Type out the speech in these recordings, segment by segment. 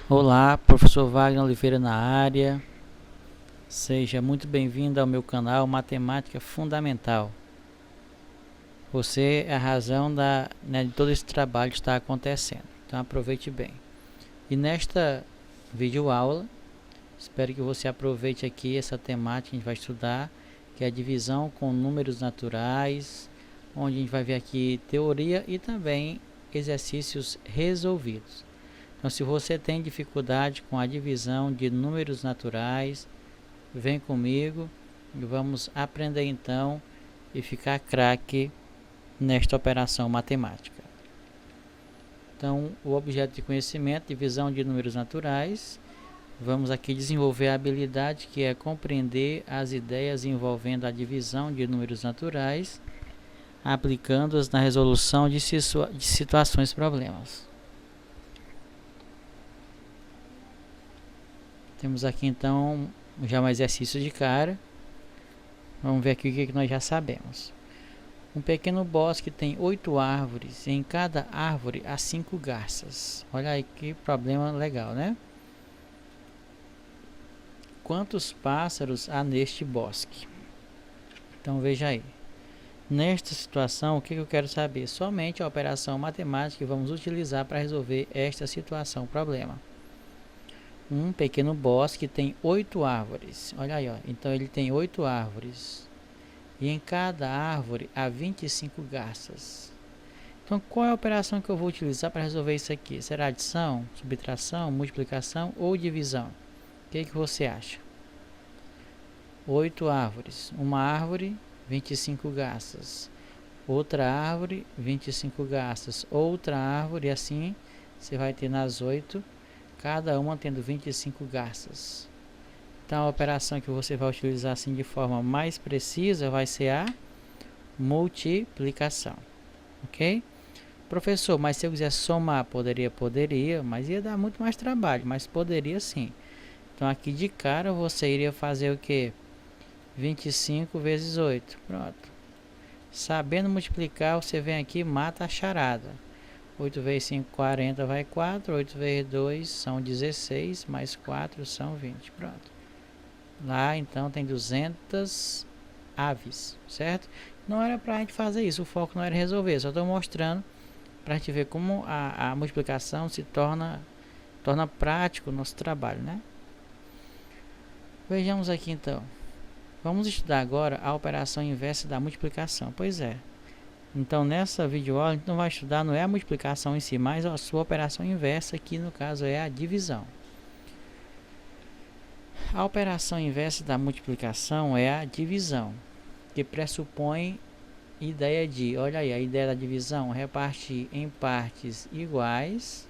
Olá, professor Wagner Oliveira na área. Seja muito bem-vindo ao meu canal Matemática Fundamental. Você é a razão de todo esse trabalho que está acontecendo. Então aproveite bem. E nesta videoaula, espero que você aproveite aqui essa temática que a gente vai estudar, que é a divisão com números naturais, onde a gente vai ver aqui teoria e também exercícios resolvidos. Então, se você tem dificuldade com a divisão de números naturais, vem comigo e vamos aprender então e ficar craque nesta operação matemática. Então, o objeto de conhecimento, divisão de números naturais, vamos aqui desenvolver a habilidade que é compreender as ideias envolvendo a divisão de números naturais, aplicando-as na resolução de situações problemas. Temos aqui então já um exercício de cara. Vamos ver aqui o que nós já sabemos. Um pequeno bosque tem 8 árvores e em cada árvore há 5 garças. Olha aí que problema legal, né? Quantos pássaros há neste bosque? Então veja aí. Nesta situação, o que eu quero saber? Somente a operação matemática que vamos utilizar para resolver esta situação, problema. Um pequeno bosque tem 8 árvores. Olha aí, ó. Então ele tem 8 árvores. E em cada árvore há 25 garças. Então qual é a operação que eu vou utilizar para resolver isso aqui? Será adição, subtração, multiplicação ou divisão? O que você acha? 8 árvores. Uma árvore, 25 garças. Outra árvore, 25 garças. Outra árvore, assim você vai ter nas 8, cada uma tendo 25 garças. Então a operação que você vai utilizar assim de forma mais precisa vai ser a multiplicação, ok? Professor, mas se eu quiser somar, poderia, mas ia dar muito mais trabalho, mas poderia sim. Então aqui de cara você iria fazer o que? 25 vezes 8, pronto. Sabendo multiplicar, você vem aqui e mata a charada. 8 vezes 5, 40, vai 4. 8 vezes 2 são 16, mais 4 são 20. Pronto. Lá então tem 200 aves, certo? Não era para a gente fazer isso, o foco não era resolver. Só estou mostrando para a gente ver como a multiplicação se torna prático o nosso trabalho, né? Vejamos aqui então. Vamos estudar agora a operação inversa da multiplicação. Pois é. Então nessa videoaula a gente não vai estudar, não é a multiplicação em si, mas a sua operação inversa, que no caso é a divisão. A operação inversa da multiplicação é a divisão, que pressupõe ideia de, olha aí, a ideia da divisão, repartir em partes iguais,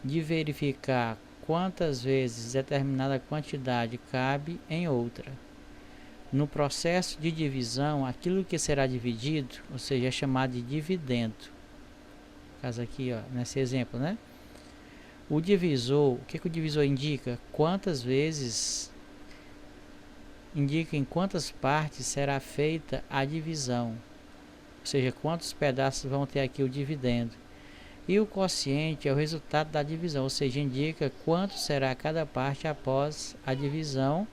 de verificar quantas vezes determinada quantidade cabe em outra. No processo de divisão, aquilo que será dividido, ou seja, é chamado de dividendo. No caso aqui, ó, nesse exemplo, né? O divisor, o que o divisor indica? Quantas vezes, indica em quantas partes será feita a divisão. Ou seja, quantos pedaços vão ter aqui o dividendo. E o quociente é o resultado da divisão, ou seja, indica quanto será cada parte após a divisão.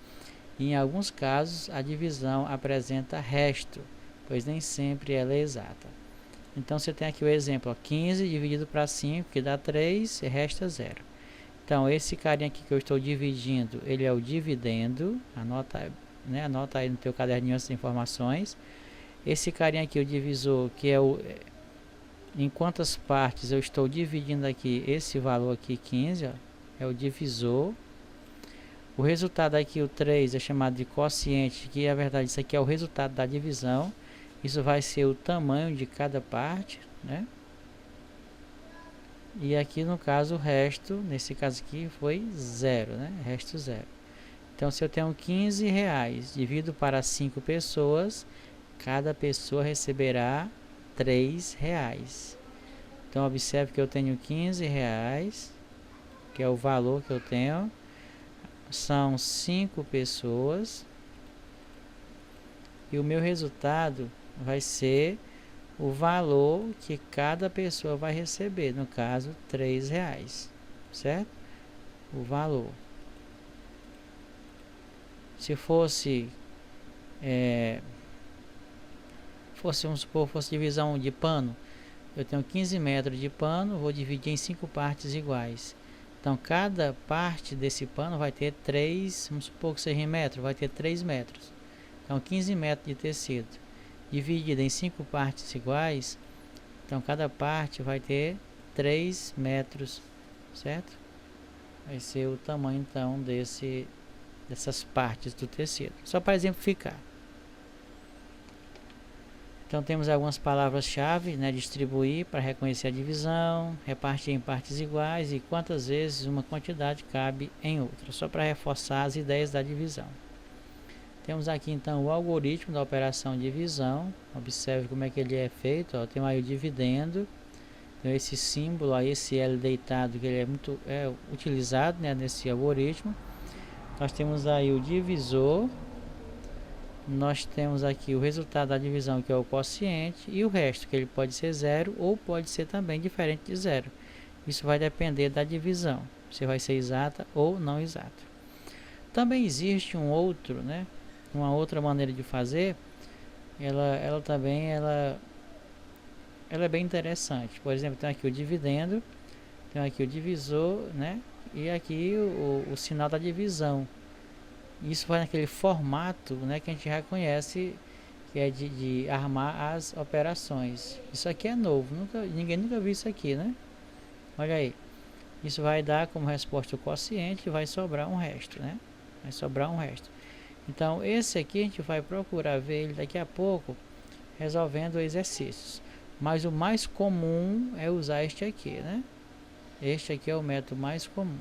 E em alguns casos, a divisão apresenta resto, pois nem sempre ela é exata. Então, você tem aqui o exemplo, ó, 15 dividido para 5, que dá 3, e resta 0. Então, esse carinha aqui que eu estou dividindo, ele é o dividendo. Anota, né, anota aí no teu caderninho essas informações. Esse carinha aqui, o divisor, que é o... Em quantas partes eu estou dividindo aqui esse valor aqui, 15, ó, é o divisor. O resultado aqui, o 3, é chamado de quociente, que na verdade isso aqui é o resultado da divisão. Isso vai ser o tamanho de cada parte, né? E aqui no caso o resto, nesse caso aqui foi 0, né? Resto 0. Então se eu tenho 15 reais, divido para 5 pessoas, cada pessoa receberá 3 reais. Então observe que eu tenho 15 reais, que é o valor que eu tenho. São 5 pessoas. E o meu resultado vai ser o valor que cada pessoa vai receber, no caso 3 reais, certo? o valor. Se fosse vamos supor, fosse divisão de pano, eu tenho 15 metros de pano, vou dividir em 5 partes iguais. Então, cada parte desse pano vai ter 3, vamos supor que seja em metro, vai ter 3 metros. Então, 15 metros de tecido, dividido em 5 partes iguais, então cada parte vai ter 3 metros, certo? Vai ser o tamanho, então, dessas partes do tecido. Só para exemplificar. Então temos algumas palavras-chave, né? Distribuir para reconhecer a divisão, repartir em partes iguais e quantas vezes uma quantidade cabe em outra, só para reforçar as ideias da divisão. Temos aqui então o algoritmo da operação divisão. Observe como é que ele é feito. Ó. Tem aí o dividendo, tem esse símbolo, aí, esse L deitado, que ele é muito utilizado, né, nesse algoritmo. Nós temos aí o divisor. Nós temos aqui o resultado da divisão, que é o quociente, e o resto, que ele pode ser zero ou pode ser também diferente de zero. Isso vai depender da divisão, se vai ser exata ou não exata. Também existe uma outra maneira de fazer. Ela também é bem interessante. Por exemplo, tem aqui o dividendo, tem aqui o divisor, né? E aqui o sinal da divisão. Isso vai naquele formato, né, que a gente já conhece, que é de armar as operações. Isso aqui é novo, ninguém nunca viu isso aqui, né? Olha aí. Isso vai dar como resposta o quociente e vai sobrar um resto, né? Vai sobrar um resto. Então, esse aqui a gente vai procurar ver ele daqui a pouco, resolvendo exercícios. Mas o mais comum é usar este aqui, né? Este aqui é o método mais comum.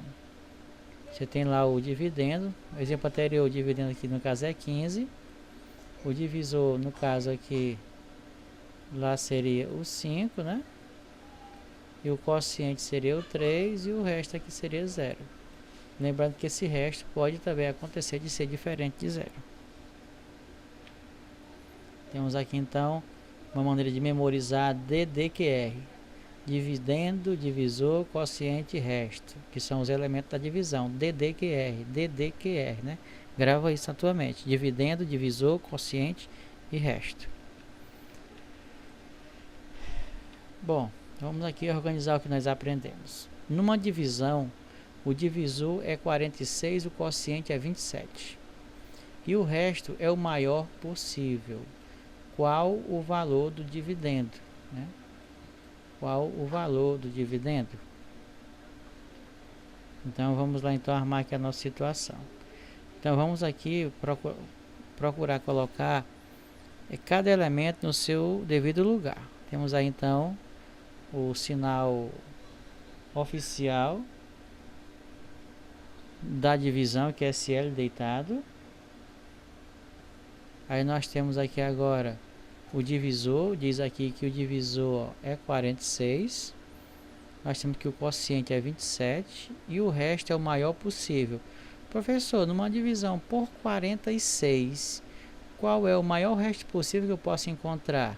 Você tem lá o dividendo, o exemplo anterior, o dividendo aqui no caso é 15, o divisor no caso aqui, lá seria o 5, né? E o quociente seria o 3 e o resto aqui seria 0. Lembrando que esse resto pode também acontecer de ser diferente de 0. Temos aqui então uma maneira de memorizar DDQR. Dividendo, divisor, quociente e resto, que são os elementos da divisão. DDQR, né? Grava isso na tua mente. Dividendo, divisor, quociente e resto. Bom, vamos aqui organizar o que nós aprendemos. Numa divisão, o divisor é 46, o quociente é 27. E o resto é o maior possível. Qual o valor do dividendo, né? Qual o valor do dividendo? Então vamos lá então armar aqui a nossa situação. Então vamos aqui procurar colocar cada elemento no seu devido lugar. Temos aí então o sinal oficial da divisão, que é SL deitado. Aí nós temos aqui agora o divisor, diz aqui que o divisor é 46. Nós temos que o quociente é 27 e o resto é o maior possível. Professor, numa divisão por 46, qual é o maior resto possível que eu posso encontrar?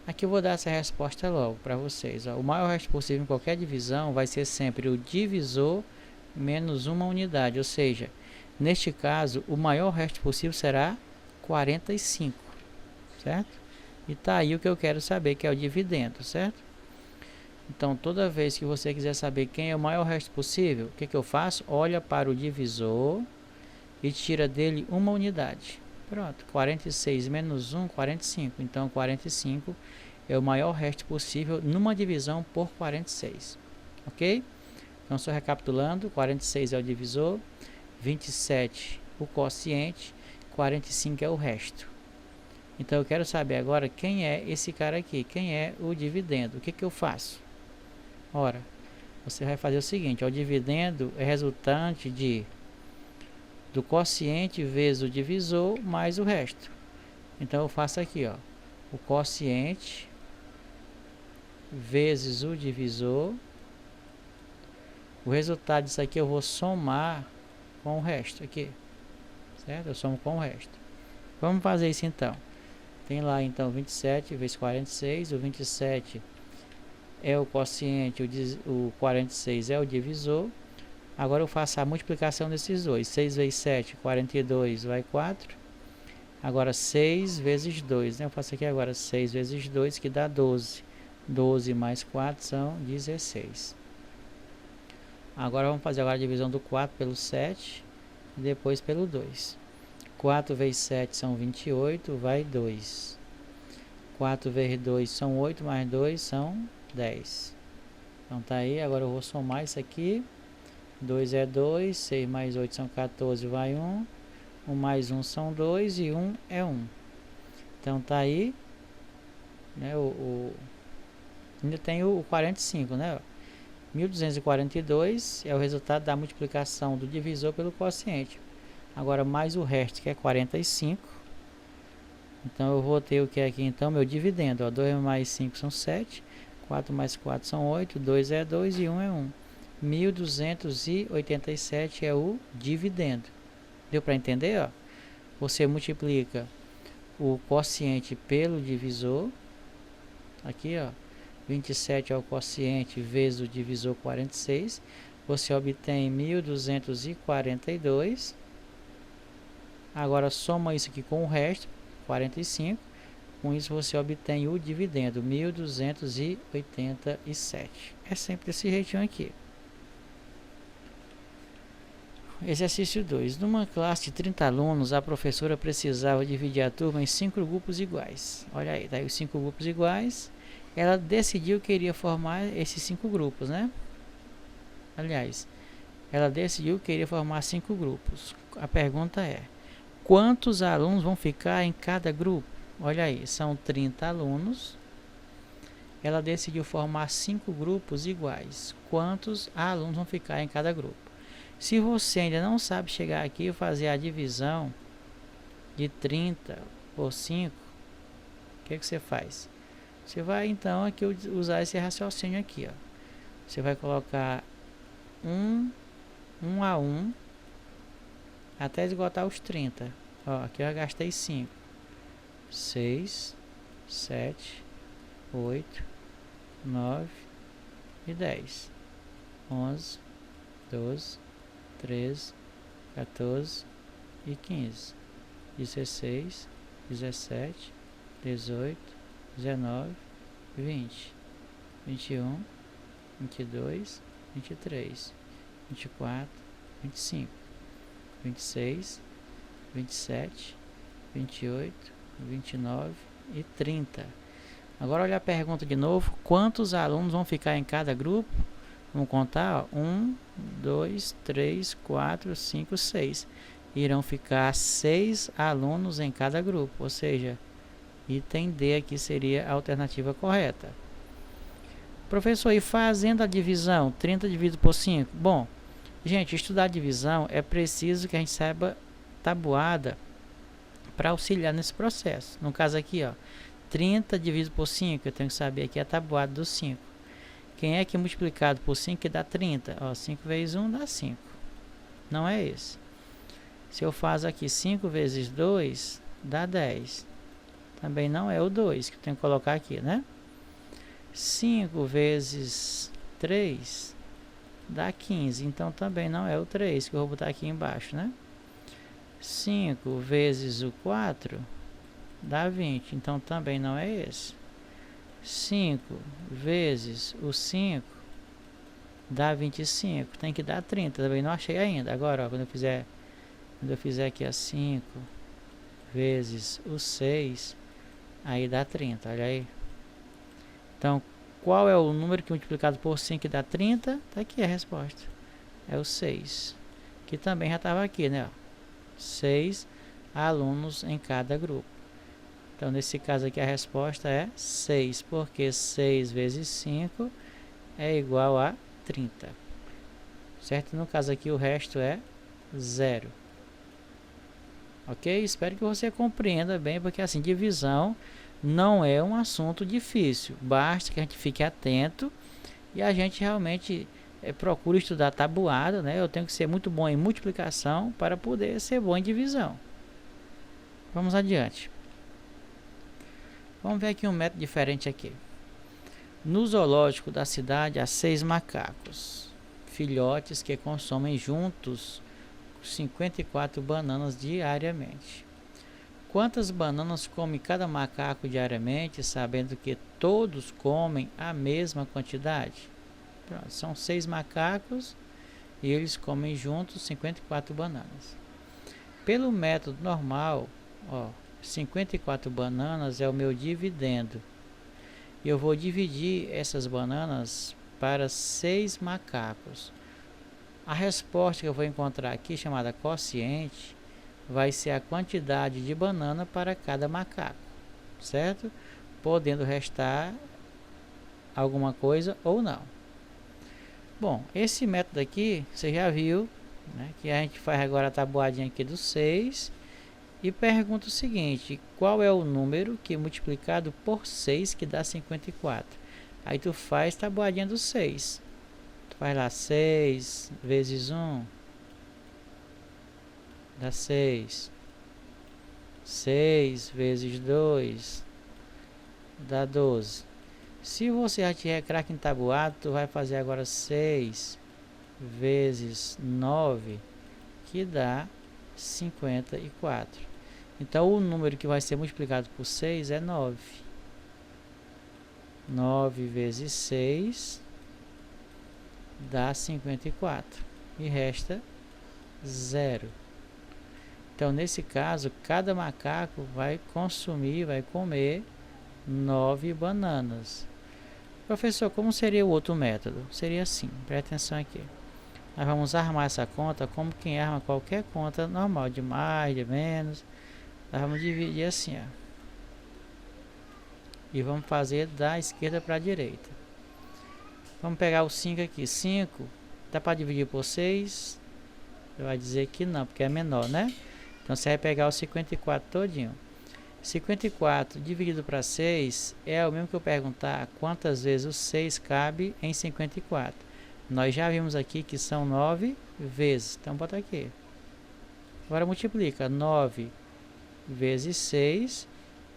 Aqui eu vou dar essa resposta logo para vocês. Ó. O maior resto possível em qualquer divisão vai ser sempre o divisor menos uma unidade. Ou seja, neste caso, o maior resto possível será 45. Certo? E tá aí o que eu quero saber, que é o dividendo, certo? Então, toda vez que você quiser saber quem é o maior resto possível, o que eu faço? Olha para o divisor e tira dele uma unidade. Pronto, 46 menos 1, 45. Então, 45 é o maior resto possível numa divisão por 46. Ok? Então, só recapitulando, 46 é o divisor, 27 o quociente, 45 é o resto. Então eu quero saber agora quem é esse cara aqui, quem é o dividendo. O que eu faço? Ora, você vai fazer o seguinte, o dividendo é resultante do quociente vezes o divisor mais o resto. Então eu faço aqui, ó, o quociente vezes o divisor. O resultado disso aqui eu vou somar com o resto aqui, certo? Eu somo com o resto. Vamos fazer isso então. Tem lá então 27 vezes 46, o 27 é o quociente, o 46 é o divisor. Agora eu faço a multiplicação desses dois. 6 vezes 7, 42, vai 4. Agora 6 vezes 2, né? Eu faço aqui agora 6 vezes 2, que dá 12. 12 mais 4 são 16. Agora vamos fazer agora a divisão do 4 pelo 7 e depois pelo 2. 4 vezes 7 são 28, vai 2. 4 vezes 2 são 8, mais 2 são 10. Então tá aí, agora eu vou somar isso aqui. 2 é 2, 6 mais 8 são 14, vai 1. 1 mais 1 são 2 e 1 é 1. Então tá aí, né, ainda tem o 45, né? 1242 é o resultado da multiplicação do divisor pelo quociente. Agora mais o resto, que é 45. Então eu vou ter o que aqui então? Meu dividendo. Ó, 2 mais 5 são 7. 4 mais 4 são 8. 2 é 2 e 1 é 1. 1287 é o dividendo. Deu para entender? Ó? Você multiplica o quociente pelo divisor. Aqui, ó. 27 é o quociente vezes o divisor 46. Você obtém 1242. Agora soma isso aqui com o resto, 45. Com isso você obtém o dividendo, 1287. É sempre desse jeitinho aqui. Exercício 2. Numa classe de 30 alunos, a professora precisava dividir a turma em 5 grupos iguais. Olha aí, daí os 5 grupos iguais. Ela decidiu que iria formar esses 5 grupos, né? Aliás, ela decidiu que iria formar 5 grupos. A pergunta é: quantos alunos vão ficar em cada grupo? Olha aí, são 30 alunos. Ela decidiu formar 5 grupos iguais. Quantos alunos vão ficar em cada grupo? Se você ainda não sabe chegar aqui e fazer a divisão de 30 por 5, o que você faz? Você vai então aqui usar esse raciocínio aqui, ó. Você vai colocar 1 a 1 até esgotar os 30. Ó, aqui eu já gastei 5. 6, 7, 8, 9 e 10. 11, 12, 13, 14 e 15. 16, 17, 18, 19, 20, 21, 22, 23, 24, 25, 26, 27, 28, 29 e 30. Agora olha a pergunta de novo. Quantos alunos vão ficar em cada grupo? Vamos contar, ó. 1, 2, 3, 4, 5, 6. Irão ficar 6 alunos em cada grupo, ou seja, item D aqui seria a alternativa correta. Professor, e fazendo a divisão, 30 dividido por 5? Bom, gente, estudar divisão é preciso que a gente saiba tabuada para auxiliar nesse processo. No caso aqui, ó, 30 dividido por 5, eu tenho que saber aqui a tabuada dos 5. Quem é que multiplicado por 5 que dá 30? Ó, 5 vezes 1 dá 5. Não é esse. Se eu faço aqui 5 vezes 2, dá 10. Também não é o 2 que eu tenho que colocar aqui, né? 5 vezes 3 dá 15. Então também não é o 3 que eu vou botar aqui embaixo, né? 5 vezes o 4 dá 20. Então também não é esse. 5 vezes o 5 dá 25. Tem que dar 30. Também não achei ainda. Agora, ó, quando eu fizer aqui a 5 vezes o 6, aí dá 30. Olha aí. Então, qual é o número que multiplicado por 5 dá 30? Tá aqui a resposta. É o 6. Que também já estava aqui, né? Ó. 6 alunos em cada grupo. Então, nesse caso aqui, a resposta é 6, porque 6 vezes 5 é igual a 30. Certo? No caso aqui, o resto é 0. Ok? Espero que você compreenda bem, porque assim, divisão não é um assunto difícil. Basta que a gente fique atento e a gente realmente procure estudar tabuada, né? Eu tenho que ser muito bom em multiplicação para poder ser bom em divisão. Vamos adiante. Vamos ver aqui um método diferente aqui. No zoológico da cidade há 6 macacos. filhotes que consomem juntos 54 bananas diariamente. Quantas bananas come cada macaco diariamente, sabendo que todos comem a mesma quantidade? Pronto, são 6 macacos e eles comem juntos 54 bananas. Pelo método normal, 54 bananas é o meu dividendo. E eu vou dividir essas bananas para 6 macacos. A resposta que eu vou encontrar aqui, chamada quociente, vai ser a quantidade de banana para cada macaco, certo? Podendo restar alguma coisa ou não. Bom, esse método aqui, você já viu, né, que a gente faz agora a tabuadinha aqui do 6 e pergunta o seguinte: qual é o número que multiplicado por 6 que dá 54? Aí tu faz tabuadinha do 6. Tu faz lá 6 vezes 1 dá 6. 6 vezes 2 dá 12. Se você já tiver craque em tabuado, tu vai fazer agora 6 vezes 9, que dá 54. Então, o número que vai ser multiplicado por 6 é 9. 9 vezes 6 dá 54. E resta 0. Então, nesse caso, cada macaco vai comer 9 bananas. Professor, como seria o outro método? Seria assim, presta atenção aqui. Nós vamos armar essa conta como quem arma qualquer conta normal, de mais, de menos. Nós vamos dividir assim, ó. E vamos fazer da esquerda para a direita. Vamos pegar o 5 aqui. 5 dá para dividir por 6? Você vai dizer que não, porque é menor, né? Então você vai pegar o 54 todinho. 54 dividido para 6 é o mesmo que eu perguntar quantas vezes o 6 cabe em 54. Nós já vimos aqui que são 9 vezes. Então bota aqui. Agora multiplica 9 vezes 6.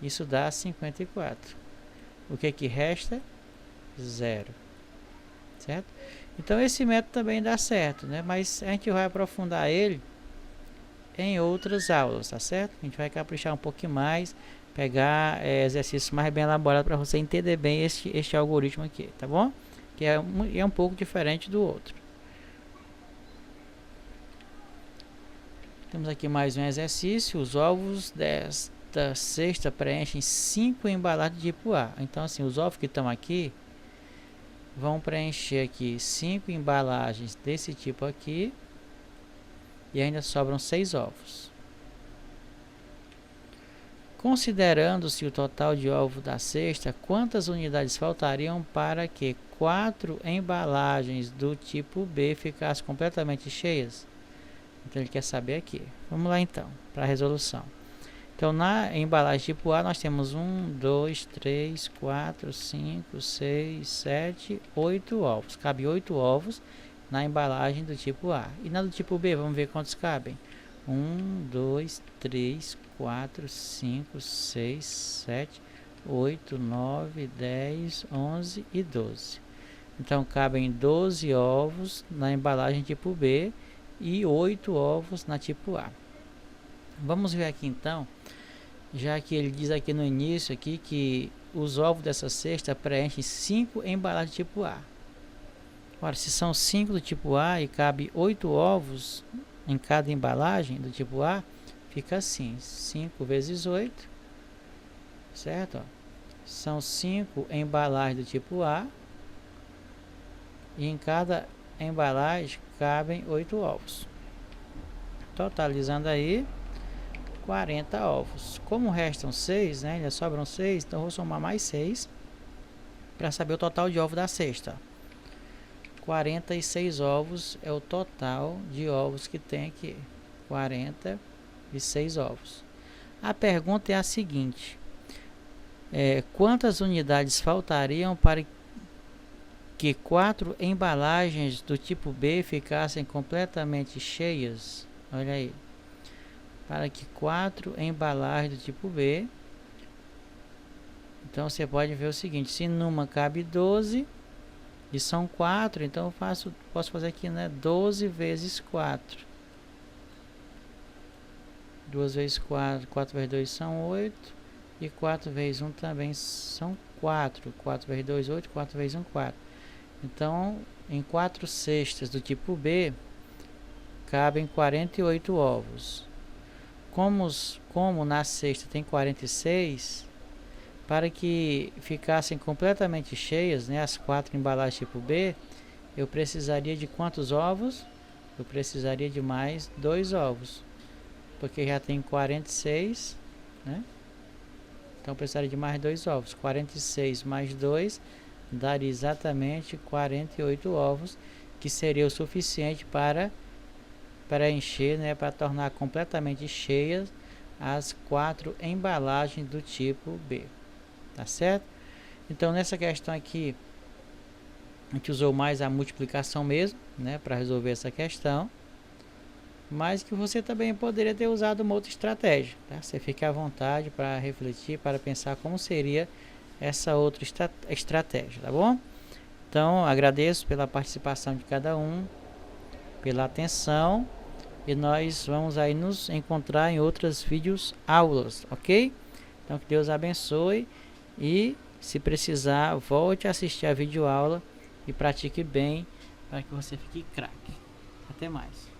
Isso dá 54. O que resta? 0. Certo? Então esse método também dá certo, né? Mas a gente vai aprofundar ele em outras aulas, tá certo? A gente vai caprichar um pouquinho mais, pegar exercícios mais bem elaborados para você entender bem este algoritmo aqui, tá bom? Que é um pouco diferente do outro. Temos aqui mais um exercício. Os ovos desta cesta preenchem 5 embalagens de tipo A. Então assim, os ovos que estão aqui vão preencher aqui 5 embalagens desse tipo aqui. E ainda sobram 6 ovos. Considerando-se o total de ovos da cesta, quantas unidades faltariam para que 4 embalagens do tipo B ficassem completamente cheias? Então ele quer saber aqui. Vamos lá então, para a resolução. Então na embalagem tipo A nós temos 1, 2, 3, 4, 5, 6, 7, 8 ovos. Cabe 8 ovos na embalagem do tipo A. E na do tipo B, vamos ver quantos cabem. 1, 2, 3, 4, 5, 6, 7, 8, 9, 10, 11 e 12. Então cabem 12 ovos na embalagem tipo B e 8 ovos na tipo A. Vamos ver aqui então, já que ele diz aqui no início aqui que os ovos dessa cesta preenchem 5 embalagens tipo A. Ora, se são 5 do tipo A e cabe 8 ovos em cada embalagem do tipo A, fica assim, 5 vezes 8, certo? São 5 embalagens do tipo A e em cada embalagem cabem 8 ovos. Totalizando aí 40 ovos. Como restam 6, né? Ainda sobram 6, então vou somar mais 6 para saber o total de ovos da cesta. 46 ovos é o total de ovos que tem aqui. 46 ovos. A pergunta é a seguinte: quantas unidades faltariam para que 4 embalagens do tipo B ficassem completamente cheias? Olha aí. Para que 4 embalagens do tipo B. Então você pode ver o seguinte: se numa cabe 12, E são 4, então eu posso fazer aqui, né? 12 vezes 4. 2 vezes 4, 4 vezes 2 são 8. E 4 vezes 1 também são 4. 4 vezes 2, 8. 4 vezes 1, 4. Então, em 4 cestas do tipo B, cabem 48 ovos. Como na cesta tem 46, para que ficassem completamente cheias, né, as 4 embalagens tipo B, eu precisaria de quantos ovos? Eu precisaria de mais 2 ovos, porque já tem 46, né? Então eu precisaria de mais 2 ovos. 46 mais 2 daria exatamente 48 ovos, que seria o suficiente para encher, né, para tornar completamente cheias as 4 embalagens do tipo B. Tá certo? Então nessa questão aqui a gente usou mais a multiplicação mesmo, né, para resolver essa questão, mas que você também poderia ter usado uma outra estratégia, tá? Você fica à vontade para refletir, para pensar como seria essa outra estratégia, tá bom? Então agradeço pela participação de cada um, pela atenção, e nós vamos aí nos encontrar em outras vídeos aulas, ok? Então que Deus abençoe, e se precisar, volte a assistir a videoaula e pratique bem para que você fique craque. Até mais.